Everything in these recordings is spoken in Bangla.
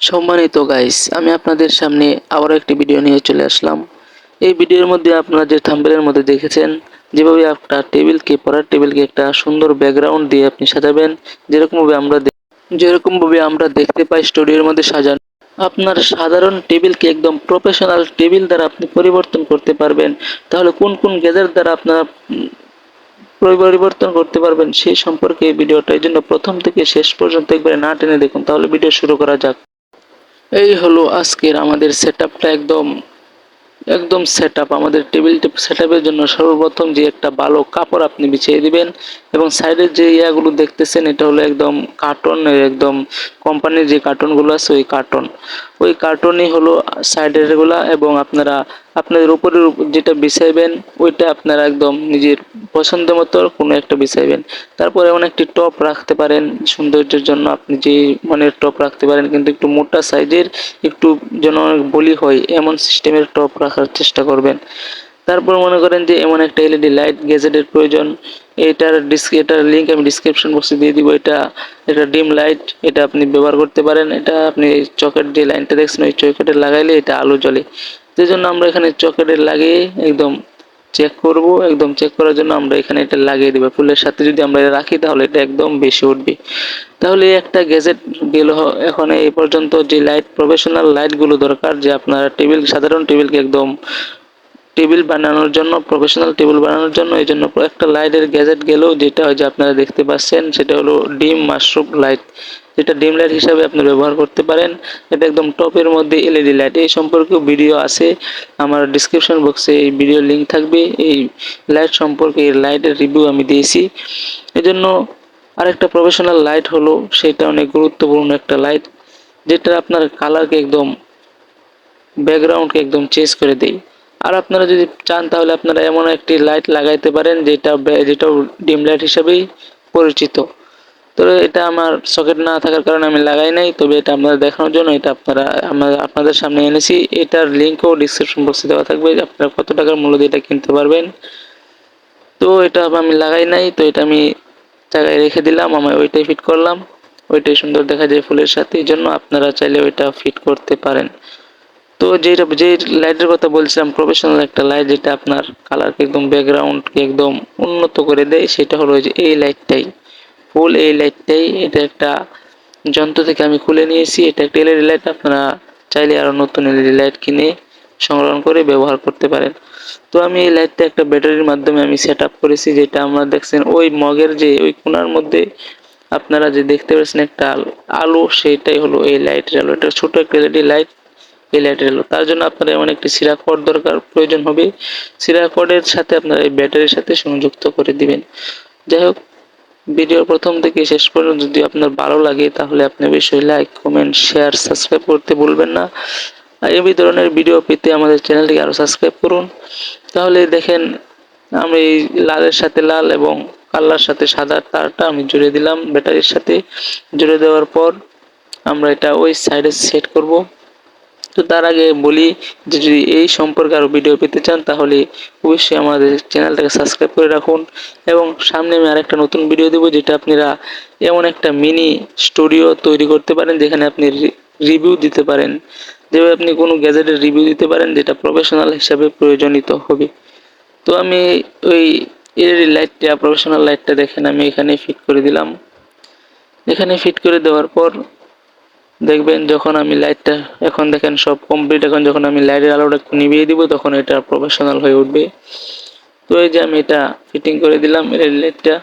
সম্মানিত গাইস, আমি আপনাদের সামনে আবারও একটি ভিডিও নিয়ে চলে আসলাম। এই ভিডিওর মধ্যে আপনারা যে থাম্বনেলের মধ্যে দেখেছেন, যেভাবে আপনার পড়ার টেবিলকে একটা সুন্দর ব্যাকগ্রাউন্ড দিয়ে আপনি সাজাবেন, যেরকমভাবে আমরা দেখতে পাই স্টুডিওর মধ্যে সাজানো। আপনার সাধারণ টেবিলকে একদম প্রফেশনাল টেবিল দ্বারা আপনি পরিবর্তন করতে পারবেন। তাহলে কোন কোন গ্যাজেট দ্বারা আপনারা পরিবর্তন করতে পারবেন সেই সম্পর্কে এই ভিডিওটা। এই জন্য প্রথম থেকে শেষ পর্যন্ত একবারে না টেনে দেখুন, তাহলে ভিডিও শুরু করা যাক। এই হলো আজকের আমাদের সেটআপটা। একদম একদম সেটআপ। আমাদের টেবিল সেটআপের জন্য সর্বপ্রথম যে একটা ভালো কাপড় আপনি বিছিয়ে দিবেন, এবং সাইডের যে ইয়াগুলো দেখতেছেন এটা হলো একদম কার্টন, একদম কোম্পানির যে কার্টনগুলো আছে ওই কার্টনই হলো সাইডের গুলা। এবং আপনারা আপনাদের উপরের যেটা বিছাইবেন ওইটা আপনারা একদম নিজের পছন্দ মতো কোনো একটা বিছাইবেন। তারপর এমন একটি টপ রাখতে পারেন সৌন্দর্যের জন্য, আপনি যে মানের টপ রাখতে পারেন, কিন্তু একটু মোটা সাইজের, একটু যেন অনেক বলি হয় এমন সিস্টেমের টপ রাখার চেষ্টা করবেন। তারপর মনে করেন যে এমন একটা এলইডি লাইট গ্যাজেটের প্রয়োজন। এটার লিঙ্ক আমি ডিসক্রিপশন বক্সে দিয়ে দিব। এটা ডিম লাইট, এটা আপনি ব্যবহার করতে পারেন। এটা আপনি চকের যে লাইনটা দেখছেন ওই চকেটে লাগাইলে এটা আলো জ্বলে। সেই জন্য আমরা এখানে চকেটে লাগিয়ে একদম চেক করব। একদম চেক করার জন্য আমরা এখানে এটা লাগিয়ে দেব। ফুলের সাথে যদি আমরা এটা রাখি তাহলে এটা একদম বেশি উঠবে। তাহলে একটা গ্যাজেট গেল। এখন এই পর্যন্ত যে প্রফেশনাল লাইটগুলো দরকার, যে আপনার সাধারণ টেবিলকে একদম প্রফেশনাল টেবিল বানানোর জন্য, এই জন্য একটা লাইটের গ্যাজেট গেল, যেটা হয় যে আপনারা দেখতে পাচ্ছেন সেটা হলো ডিম মাশরুম লাইট, যেটা ডিম লাইট হিসাবে আপনি ব্যবহার করতে পারেন। এটা একদম টপের মধ্যে এলইডি লাইট। এই সম্পর্কেও ভিডিও আছে আমার ডিসক্রিপশন বক্সে, এই ভিডিও লিঙ্ক থাকবে। এই লাইট সম্পর্কে, এই লাইটের রিভিউ আমি দিয়েছি। এজন্য আরেকটা প্রফেশনাল লাইট হলো, সেটা অনেক গুরুত্বপূর্ণ একটা লাইট, যেটা আপনার কালারকে একদম ব্যাকগ্রাউন্ডকে একদম চেঞ্জ করে দেয়। আর আপনারা যদি চান তাহলে আপনারা এমন একটি লাইট লাগাইতে পারেন যেটাও ডিম লাইট হিসাবেই পরিচিত। তো এটা আমার সকেট না থাকার কারণে আমি লাগাই নাই, তবে এটা আপনারা দেখানোর জন্য এটা আপনাদের সামনে এনেছি। এটার লিঙ্কও ডিসক্রিপশন বক্সে দেওয়া থাকবে, আপনারা কত টাকার মূল্য দিয়ে এটা কিনতে পারবেন। তো এটা আমি লাগাই নাই, তো এটা আমি জায়গায় রেখে দিলাম। আমি ওইটাই ফিট করলাম। ওইটাই সুন্দর দেখা যায় ফুলের সাথে, এই জন্য আপনারা চাইলে ওইটা ফিট করতে পারেন। তো যে লাইটের কথা বলছিলাম, প্রফেশনাল একটা লাইট যেটা আপনার কালারকে একদম ব্যাকগ্রাউন্ডকে একদম উন্নত করে দেয়, সেটা হলো যে এই লাইটটাই। এটা একটা যন্ত্র থেকে আমি খুলে নিয়েছি। এটা একটা এলইডি লাইট। আপনারা চাইলে আরো নতুন এলইডি লাইট কিনে সংগ্রহ করে ব্যবহার করতে পারেন। তো আমি এই লাইটটা একটা ব্যাটারির মাধ্যমে আমি সেট আপ করেছি, যেটা আমরা দেখছেন ওই মগের যে ওই কোণার মধ্যে আপনারা যে দেখতে পাচ্ছেন একটা আলো, সেইটাই হলো এই লাইটের আলো। এটা ছোট একটা এলইডি লাইট, এই লাইটের আলো। তার জন্য আপনার এমন একটি সিরা কর্ড প্রয়োজন হবে। সিরা কর্ডের সাথে আপনারা এই ব্যাটারির সাথে সংযুক্ত করে দিবেন। যাই হোক, ভিডিও প্রথম থেকে শেষ পর্যন্ত যদি আপনার ভালো লাগে তাহলে আপনি অবশ্যই লাইক, কমেন্ট, শেয়ার, সাবস্ক্রাইব করতে ভুলবেন না। আর এই ধরনের ভিডিও পেতে আমাদের চ্যানেলটিকে আরো সাবস্ক্রাইব করুন। তাহলে দেখেন, আমি এই লালের সাথে লাল এবং কালার সাথে সাদা তারটা আমি জুড়ে দিলাম ব্যাটারির সাথে। জুড়ে দেওয়ার পর আমরা এটা ওই সাইডে সেট করব। তো তার আগে বলি যে যদি এই সম্পর্কে আরো ভিডিও পেতে চান তাহলে অবশ্যই আমাদের চ্যানেলটাকে সাবস্ক্রাইব করে রাখুন। এবং সামনে আমি আরেকটা নতুন ভিডিও দেব, যেটা আপনারা এমন একটা মিনি স্টুডিও তৈরি করতে পারেন যেখানে আপনি রিভিউ দিতে পারেন, যেভাবে আপনি কোনো গ্যাজেটের রিভিউ দিতে পারেন যেটা প্রফেশনাল হিসাবে প্রয়োজনীয় হবে। তো আমি ওই এলইডি লাইটটা, প্রফেশনাল লাইটটা দেখেন আমি এখানে ফিট করে দিলাম। এখানে ফিট করে দেওয়ার পর দেখবেন যখন আমি লাইটটা, এখন দেখেন সব কমপ্লিট। এখন যখন আমি লাইটের আলোটা একটু নিভিয়ে দিব তখন এটা প্রফেশনাল হয়ে উঠবে। তো এই যে আমি এটা ফিটিং করে দিলাম, লাইটটা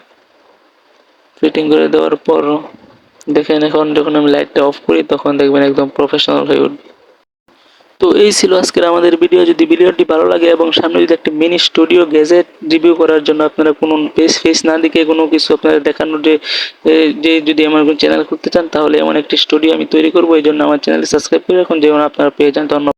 ফিটিং করে দেওয়ার পর দেখেন এখন যখন আমি লাইটটা অফ করি তখন দেখবেন একদম প্রফেশনাল হয়ে উঠবে। তো এই ছিল আজকের আমাদের ভিডিও। যদি ভিডিওটি ভালো লাগে এবং সামনে যদি একটা মিনি স্টুডিও গ্যাজেট রিভিউ করার জন্য আপনারা কোনো ফেস না দেখে কোনো কিছু আপনারা দেখানোর যে যদি আমার চ্যানেল খুলতে চান তাহলে এমন একটি স্টুডিও আমি তৈরি করবো। এই জন্য আমার চ্যানেলটি সাবস্ক্রাইব করে রাখুন, যেমন আপনারা পেয়ে যান। ধন্যবাদ।